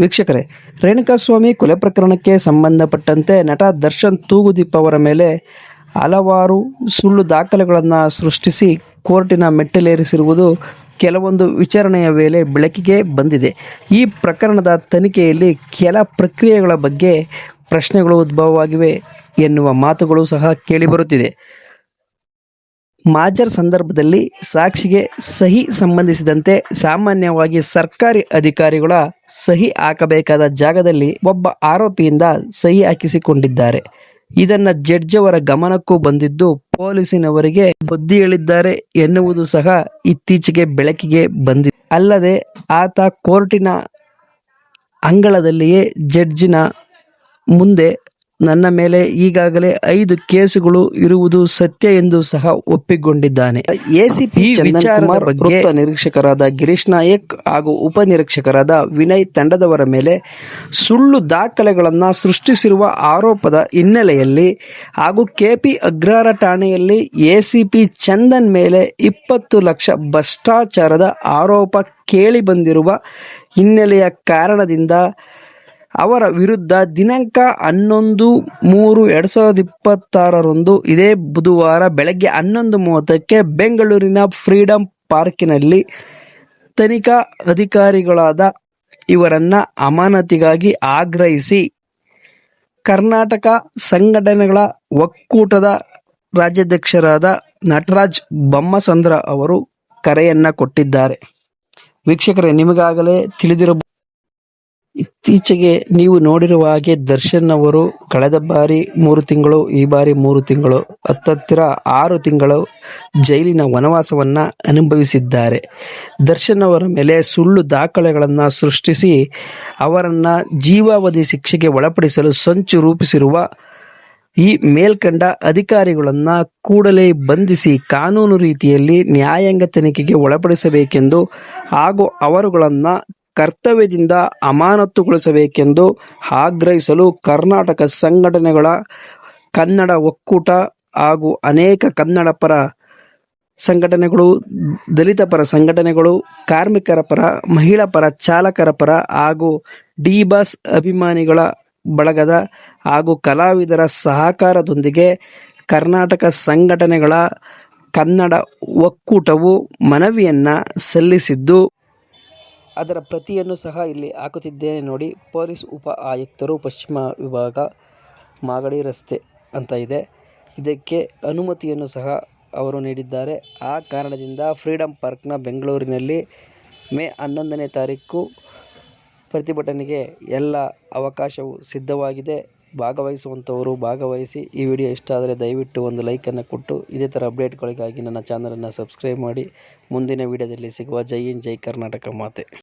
ವೀಕ್ಷಕರೇ, ರೇಣುಕಾಸ್ವಾಮಿ ಕೊಲೆ ಪ್ರಕರಣಕ್ಕೆ ಸಂಬಂಧಪಟ್ಟಂತೆ ನಟ ದರ್ಶನ್ ತೂಗುದೀಪ್ ಅವರ ಮೇಲೆ ಹಲವಾರು ಸುಳ್ಳು ದಾಖಲೆಗಳನ್ನು ಸೃಷ್ಟಿಸಿ ಕೋರ್ಟಿನ ಮೆಟ್ಟಿಲೇರಿಸಿರುವುದು ಕೆಲವೊಂದು ವಿಚಾರಣೆಯ ವೇಳೆ ಬೆಳಕಿಗೆ ಬಂದಿದೆ. ಈ ಪ್ರಕರಣದ ತನಿಖೆಯಲ್ಲಿ ಕೆಲ ಪ್ರಕ್ರಿಯೆಗಳ ಬಗ್ಗೆ ಪ್ರಶ್ನೆಗಳು ಉದ್ಭವವಾಗಿವೆ ಎನ್ನುವ ಮಾತುಗಳು ಸಹ ಕೇಳಿಬರುತ್ತಿದೆ. ಮಾಜರ್ ಸಂದರ್ಭದಲ್ಲಿ ಸಾಕ್ಷಿಗೆ ಸಹಿ ಸಂಬಂಧಿಸಿದಂತೆ ಸಾಮಾನ್ಯವಾಗಿ ಸರ್ಕಾರಿ ಅಧಿಕಾರಿಗಳ ಸಹಿ ಹಾಕಬೇಕಾದ ಜಾಗದಲ್ಲಿ ಒಬ್ಬ ಆರೋಪಿಯಿಂದ ಸಹಿ ಹಾಕಿಸಿಕೊಂಡಿದ್ದಾರೆ. ಇದನ್ನ ಜಡ್ಜ್ ಅವರ ಗಮನಕ್ಕೂ ಬಂದಿದ್ದು ಪೊಲೀಸಿನವರಿಗೆ ಬುದ್ಧಿ ಹೇಳಿದ್ದಾರೆ ಎನ್ನುವುದು ಸಹ ಇತ್ತೀಚೆಗೆ ಬೆಳಕಿಗೆ ಬಂದಿದೆ. ಅಲ್ಲದೆ ಆತ ಕೋರ್ಟಿನ ಅಂಗಳದಲ್ಲಿಯೇ ಜಡ್ಜಿನ ಮುಂದೆ ನನ್ನ ಮೇಲೆ ಈಗಾಗಲೇ 5 ಕೇಸುಗಳು ಇರುವುದು ಸತ್ಯ ಎಂದು ಸಹ ಒಪ್ಪಿಕೊಂಡಿದ್ದಾನೆ. ಎಸಿಪಿ ವಿಚಾರದ ಬಗ್ಗೆ ನಿರೀಕ್ಷಕರಾದ ಗಿರೀಶ್ ನಾಯಕ್ ಹಾಗೂ ಉಪನಿರೀಕ್ಷಕರಾದ ವಿನಯ್ ತಂಡದವರ ಮೇಲೆ ಸುಳ್ಳು ದಾಖಲೆಗಳನ್ನು ಸೃಷ್ಟಿಸಿರುವ ಆರೋಪದ ಹಿನ್ನೆಲೆಯಲ್ಲಿ ಹಾಗೂ ಕೆಪಿ ಅಗ್ರಹಾರ ಠಾಣೆಯಲ್ಲಿ ಎಸಿಪಿ ಚಂದನ್ ಮೇಲೆ 20 ಲಕ್ಷ ಭ್ರಷ್ಟಾಚಾರದ ಆರೋಪ ಕೇಳಿಬಂದಿರುವ ಹಿನ್ನೆಲೆಯ ಕಾರಣದಿಂದ ಅವರ ವಿರುದ್ಧ ದಿನಾಂಕ 11/3/2026 ಇದೇ ಬುಧವಾರ ಬೆಳಗ್ಗೆ 11:30ಕ್ಕೆ ಬೆಂಗಳೂರಿನ ಫ್ರೀಡಂ ಪಾರ್ಕಿನಲ್ಲಿ ತನಿಖಾ ಅಧಿಕಾರಿಗಳಾದ ಇವರನ್ನ ಅಮಾನತಿಗಾಗಿ ಆಗ್ರಹಿಸಿ ಕರ್ನಾಟಕ ಸಂಘಟನೆಗಳ ಒಕ್ಕೂಟದ ರಾಜ್ಯಾಧ್ಯಕ್ಷರಾದ ನಟರಾಜ್ ಬೊಮ್ಮಸಂದ್ರ ಅವರು ಕರೆಯನ್ನ ಕೊಟ್ಟಿದ್ದಾರೆ. ವೀಕ್ಷಕರೇ, ನಿಮಗಾಗಲೇ ತಿಳಿದಿರಬಹುದು, ಇತ್ತೀಚೆಗೆ ನೀವು ನೋಡಿರುವ ಹಾಗೆ ದರ್ಶನ್ ಅವರು ಕಳೆದ ಬಾರಿ 3 ತಿಂಗಳು, ಈ ಬಾರಿ 3 ತಿಂಗಳು, ಹತ್ತಿರ 6 ತಿಂಗಳು ಜೈಲಿನ ವನವಾಸವನ್ನ ಅನುಭವಿಸಿದ್ದಾರೆ. ದರ್ಶನ್ ಅವರ ಮೇಲೆ ಸುಳ್ಳು ದಾಖಲೆಗಳನ್ನು ಸೃಷ್ಟಿಸಿ ಅವರನ್ನ ಜೀವಾವಧಿ ಶಿಕ್ಷೆಗೆ ಒಳಪಡಿಸಲು ಸಂಚು ರೂಪಿಸಿರುವ ಈ ಮೇಲ್ಕಂಡ ಅಧಿಕಾರಿಗಳನ್ನ ಕೂಡಲೇ ಬಂಧಿಸಿ ಕಾನೂನು ರೀತಿಯಲ್ಲಿ ನ್ಯಾಯಾಂಗ ತನಿಖೆಗೆ ಒಳಪಡಿಸಬೇಕೆಂದು ಹಾಗೂ ಅವರುಗಳನ್ನ ಕರ್ತವ್ಯದಿಂದ ಅಮಾನತುಗೊಳಿಸಬೇಕೆಂದು ಆಗ್ರಹಿಸಲು ಕರ್ನಾಟಕ ಸಂಘಟನೆಗಳ ಕನ್ನಡ ಒಕ್ಕೂಟ ಹಾಗೂ ಅನೇಕ ಕನ್ನಡ ಪರ ಸಂಘಟನೆಗಳು, ದಲಿತ ಪರ ಸಂಘಟನೆಗಳು, ಕಾರ್ಮಿಕರ ಪರ, ಮಹಿಳಾ ಪರ, ಚಾಲಕರ ಪರ ಹಾಗೂ ಡಿ ಬಾಸ್ ಅಭಿಮಾನಿಗಳ ಬಳಗದ ಹಾಗೂ ಕಲಾವಿದರ ಸಹಕಾರದೊಂದಿಗೆ ಕರ್ನಾಟಕ ಸಂಘಟನೆಗಳ ಕನ್ನಡ ಒಕ್ಕೂಟವು ಮನವಿಯನ್ನ ಸಲ್ಲಿಸಿದ್ದು, ಅದರ ಪ್ರತಿಯನ್ನು ಸಹ ಇಲ್ಲಿ ಹಾಕುತ್ತಿದ್ದೇನೆ ನೋಡಿ. ಪೊಲೀಸ್ ಉಪ ಆಯುಕ್ತರು, ಪಶ್ಚಿಮ ವಿಭಾಗ, ಮಾಗಡಿ ರಸ್ತೆ ಅಂತ ಇದೆ. ಇದಕ್ಕೆ ಅನುಮತಿಯನ್ನು ಸಹ ಅವರು ನೀಡಿದ್ದಾರೆ. ಆ ಕಾರಣದಿಂದ ಫ್ರೀಡಂ ಪಾರ್ಕ್ನ ಬೆಂಗಳೂರಿನಲ್ಲಿ ಮೇ 11ನೇ ತಾರೀಕು ಪ್ರತಿಭಟನೆಗೆ ಎಲ್ಲ ಅವಕಾಶವು ಸಿದ್ಧವಾಗಿದೆ. ಭಾಗವಹಿಸುವಂಥವರು ಭಾಗವಹಿಸಿ. ಈ ವಿಡಿಯೋ ಇಷ್ಟ ಆದರೆ ದಯವಿಟ್ಟು ಒಂದು ಲೈಕನ್ನು ಕೊಟ್ಟು ಇದೇ ಥರ ಅಪ್ಡೇಟ್ಗಳಿಗಾಗಿ ನನ್ನ ಚಾನಲನ್ನು ಸಬ್ಸ್ಕ್ರೈಬ್ ಮಾಡಿ. ಮುಂದಿನ ವಿಡಿಯೋದಲ್ಲಿ ಸಿಗುವ. ಜೈ ಹಿಂದ್, ಜೈ ಕರ್ನಾಟಕ ಮಾತೆ.